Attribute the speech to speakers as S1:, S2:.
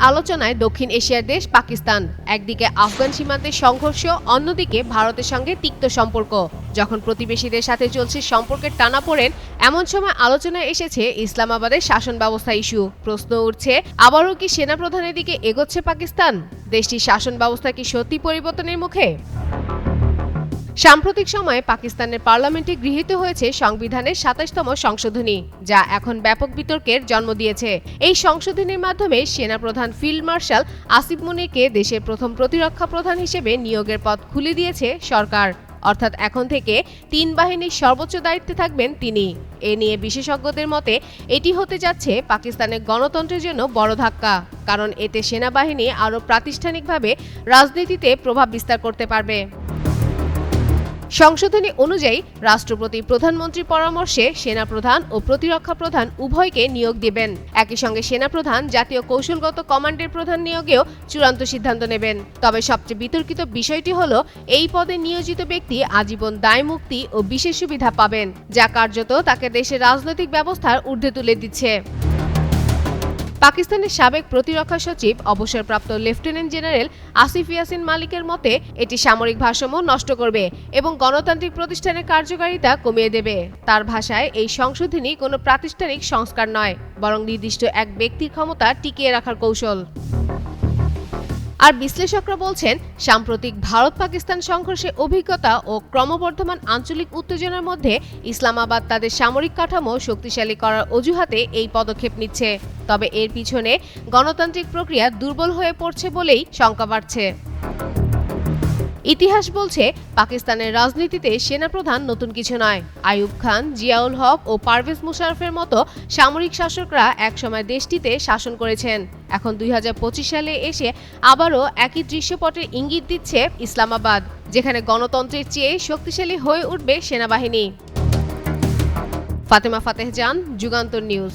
S1: আলোচনায় দক্ষিণ এশিয়ার দেশ পাকিস্তান। একদিকে আফগান সীমান্তে সংঘর্ষ, অন্যদিকে ভারতের সঙ্গে তিক্ত সম্পর্ক। যখন প্রতিবেশীদের সাথে চলছে সম্পর্কের টানাপোড়েন, এমন সময় আলোচনায় এসেছে ইসলামাবাদের শাসন ব্যবস্থা ইস্যু। প্রশ্ন উঠছে, আবারও কি সেনাপ্রধানের দিকে এগোচ্ছে পাকিস্তান? দেশটির শাসন ব্যবস্থা কি সত্যি পরিবর্তনের মুখে? সাম্প্রতিক সময়ে পাকিস্তানের পার্লামেন্টে গৃহীত হয়েছে সংবিধানের ২৭তম সংশোধনী, যা এখন ব্যাপক বিতর্কের জন্ম দিয়েছে। এই সংশোধনীর মাধ্যমে সেনাপ্রধান ফিল্ড মার্শাল আসিফ মুনিরকে দেশের প্রথম প্রতিরক্ষা প্রধান হিসেবে নিয়োগের পথ খুলে দিয়েছে সরকার। অর্থাৎ এখন থেকে ৩ বাহিনীর সর্বোচ্চ দায়িত্বে থাকবেন তিনি। এ নিয়ে বিশেষজ্ঞদের মতে এটি হতে যাচ্ছে পাকিস্তানের গণতন্ত্রের জন্য বড় ধাক্কা, কারণ এতে সেনাবাহিনী আরও প্রাতিষ্ঠানিকভাবে রাজনীতিতে প্রভাব বিস্তার করতে পারবে। সংশোধনী অনুযায়ী রাষ্ট্রপতি প্রধানমন্ত্রীর পরামর্শে সেনাপ্রধান ও প্রতিরক্ষা প্রধান উভয়কে নিয়োগ দেবেন। একই সঙ্গে সেনাপ্রধান জাতীয় কৌশলগত কমান্ডের প্রধান নিয়োগেও চূড়ান্ত সিদ্ধান্ত নেবেন। তবে সবচেয়ে বিতর্কিত বিষয়টি হলো, এই পদে নিয়োজিত ব্যক্তি আজীবন দায় মুক্তি ও বিশেষ সুবিধা পাবেন, যা কার্যত তাকে দেশের রাজনৈতিক ব্যবস্থার ঊর্ধ্বে তুলে দিচ্ছে। পাকিস্তানের সাবেক প্রতিরক্ষা সচিব অবসরপ্রাপ্ত লেফটেন্যান্ট জেনারেল আসিফ ইয়াসিন মালিকের মতে এটি সামরিক ভারসাম্য নষ্ট করবে এবং গণতান্ত্রিক প্রতিষ্ঠানের কার্যকারিতা কমিয়ে দেবে। তার ভাষায়, এই সংশোধনী কোনো প্রাতিষ্ঠানিক সংস্কার নয়, বরং নির্দিষ্ট এক ব্যক্তির ক্ষমতা টিকিয়ে রাখার কৌশল। আর বিশ্লেষকরা বলছেন, সাম্প্রতিক ভারত পাকিস্তান সংঘর্ষের অভিজ্ঞতা ও ক্রমবর্ধমান আঞ্চলিক উত্তেজনার মধ্যে ইসলামাবাদ তাদের সামরিক কাঠামো শক্তিশালী করার অজুহাতে এই পদক্ষেপ নিচ্ছে। তবে এর পিছনে গণতান্ত্রিক প্রক্রিয়া দুর্বল হয়ে পড়ছে বলেই শঙ্কা বাড়ছে। ইতিহাস বলছে, পাকিস্তানের রাজনীতিতে সেনাপ্রধান নতুন কিছু নয়। আইয়ুব খান, জিয়াউল হক ও পারভেজ মুশারফের মতো সামরিক শাসকরা একসময় দেশটিতে শাসন করেছেন। এখন ২০২৫ সালে এসে আবারও একই দৃশ্যপটের ইঙ্গিত দিচ্ছে ইসলামাবাদ, যেখানে গণতন্ত্রের চেয়ে শক্তিশালী হয়ে উঠবে সেনাবাহিনী। ফাতেমা ফাতেহ জান, যুগান্তর নিউজ।